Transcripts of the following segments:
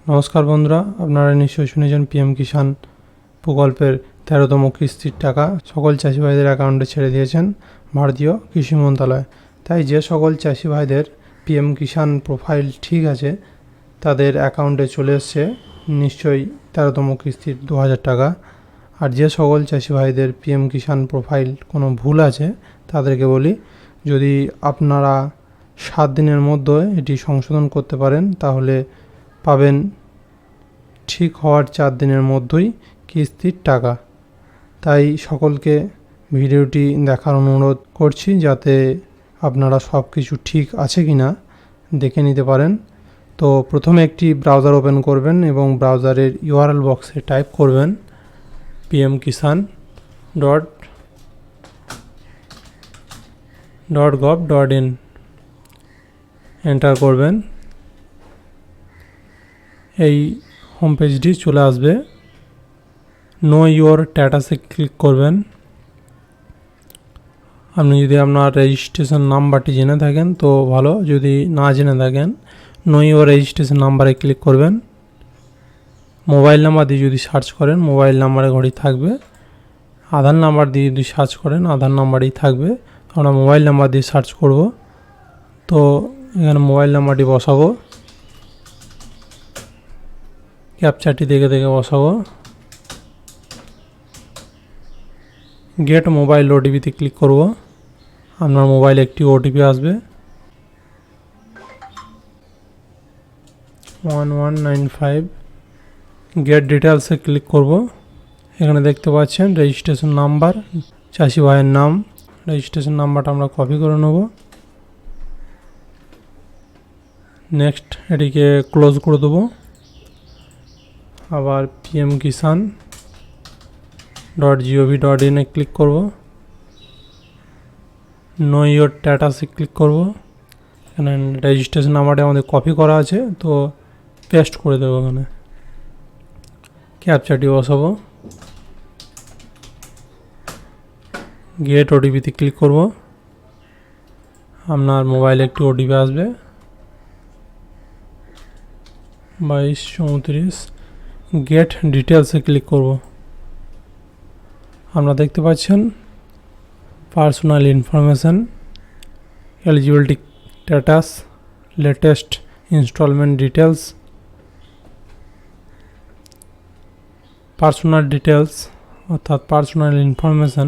নমস্কার বন্ধুরা, আপনারা নিশ্চয়ই শুনেছেন পিএম কিষাণ প্রকল্পের 13তম কিস্তির টাকা সকল চাষি ভাইদের অ্যাকাউন্টে ছেড়ে দিয়েছেন ভারতীয় কৃষি মন্ত্রণালয়। তাই যে সকল চাষি ভাইদের পিএম কিষাণ প্রোফাইল ঠিক আছে তাদের অ্যাকাউন্টে চলে এসছে নিশ্চয়ই 13তম কিস্তির 2000 টাকা। আর যে সকল চাষি ভাইদের পিএম কিষাণ প্রোফাইল কোনো ভুল আছে তাদেরকে বলি, যদি আপনারা 7 দিনের মধ্যে এটি সংশোধন করতে পারেন তাহলে পাবেন ঠিক হওয়ার 4 দিনের মধ্যেই কিস্তির টাকা। তাই সকলকে ভিডিওটি দেখার অনুরোধ করছি যাতে আপনারা সব কিছু ঠিক আছে কি না দেখে নিতে পারেন। তো প্রথমে একটি ব্রাউজার ওপেন করবেন এবং ব্রাউজারের ইউআরএল বক্সে টাইপ করবেন pmkisan.gov.in, এন্টার করবেন। এই হোম পেজটি চলে আসবে। নো ইউর স্ট্যাটাসে ক্লিক করবেন। আপনি যদি আপনার রেজিস্ট্রেশন নাম্বারটি জেনে থাকেন তো ভালো, যদি না জেনে থাকেন নো ইউর রেজিস্ট্রেশন নাম্বারে ক্লিক করবেন। মোবাইল নাম্বার দিয়ে যদি সার্চ করেন মোবাইল নাম্বারে ঘড়ি থাকবে, আধার নাম্বার দিয়ে যদি সার্চ করেন আধার নাম্বারই থাকবে। আমরা মোবাইল নাম্বার দিয়ে সার্চ করব, তো এখানে মোবাইল নাম্বারটি বসাবো, ক্যাপচারটি দেখে দেখে বসাবো। গেট মোবাইল ওটিপিতে ক্লিক করব। আপনার মোবাইলে একটি ওটিপি আসবে 1195। গেট ডিটেলসে ক্লিক করব। এখানে দেখতে পাচ্ছেন রেজিস্ট্রেশন নাম্বার, চাষি ভাইয়ের নাম। রেজিস্ট্রেশন নাম্বারটা আমরা কপি করে নেব। নেক্সট এটিকে ক্লোজ করে দেবো। আবার pmkisan.gov.in ক্লিক করব। নো ইউর স্ট্যাটাসে ক্লিক করব। এখানে রেজিস্ট্রেশন নাম্বারটা আমাদের কপি করা আছে তো পেস্ট করে দেবো। এখানে ক্যাপচারটি বসাবো। গেট ওটিপিতে ক্লিক করব। আপনার মোবাইলে একটি ওটিপি আসবে 2234। গেট ডিটেলসে ক্লিক করব। আপনারা দেখতে পাচ্ছেন personal information, eligibility status, latest installment details, personal details অর্থাৎ personal information,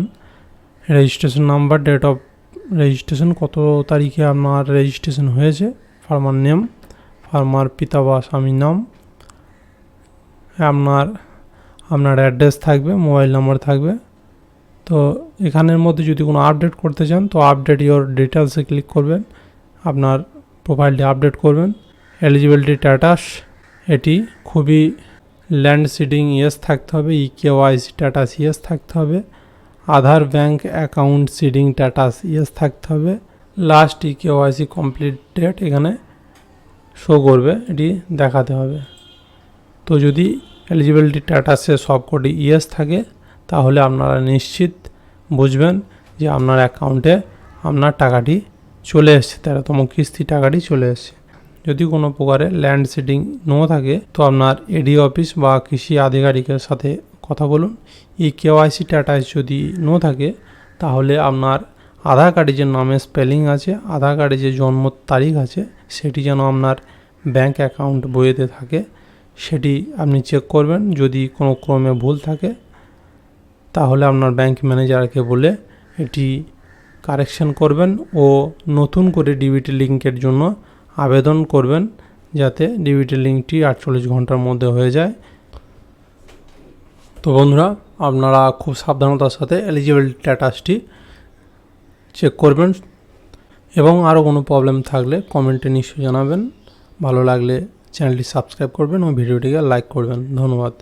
registration number, date of registration, কত তারিখে আপনার রেজিস্ট্রেশন হয়েছে, ফার্মার নেম, ফার্মার পিতা বা স্বামীর নাম, আপনার অ্যাড্রেস থাকবে, মোবাইল নাম্বার থাকবে। তো এখানের মধ্যে যদি কোনো আপডেট করতে চান তো আপডেট ইওর ডিটেলসে ক্লিক করবেন, আপনার প্রোফাইলটি আপডেট করবেন। এলিজিবিলিটি স্ট্যাটাস, এটি খুবই ল্যান্ড সিডিং ইয়েস থাকতে হবে, ইকেওয়াইসি স্ট্যাটাস ইয়েস থাকতে হবে, Aadhaar bank account seeding status yes থাকতে হবে, লাস্ট ইকেওয়াইসি কমপ্লিট ডেট এখানে শো করবে, এটি দেখাতে হবে। তো যদি এলিজিবিলিটি স্ট্যাটাসে সবকটি ইয়েস থাকে তাহলে আপনারা নিশ্চিত বুঝবেন যে আপনার অ্যাকাউন্টে আপনার টাকাটি চলে এসছে, 13তম কিস্তি টাকাটি চলে এসছে। যদি কোনো প্রকারে ল্যান্ড সিডিং নো থাকে তো আপনার এডি অফিস বা কৃষি আধিকারিকের সাথে কথা বলুন। ইকেওয়াইসি স্ট্যাটাস যদি নো থাকে তাহলে আপনার আধার কার্ডে যে নামের স্পেলিং আছে, আধার কার্ডে যে জন্ম তারিখ আছে সেটি যেন আপনার ব্যাঙ্ক অ্যাকাউন্ট বইয়েতে থাকে সেটি আপনি চেক করবেন। যদি কোনো ক্রমে ভুল থাকে তাহলে আপনার ব্যাঙ্ক ম্যানেজারকে বলে এটি কারেকশন করবেন ও নতুন করে ডিবিটি লিঙ্কের জন্য আবেদন করবেন যাতে ডিবিটি লিঙ্কটি 48 ঘন্টার মধ্যে হয়ে যায়। তো বন্ধুরা, আপনারা খুব সাবধানতার সাথে এলিজিবল স্ট্যাটাসটি চেক করবেন এবং আরও কোনো প্রবলেম থাকলে কমেন্টে নিশ্চয়ই জানাবেন। ভালো লাগলে চ্যানেলটি সাবস্ক্রাইব করবেন ও ভিডিওটিকে লাইক করবেন। ধন্যবাদ।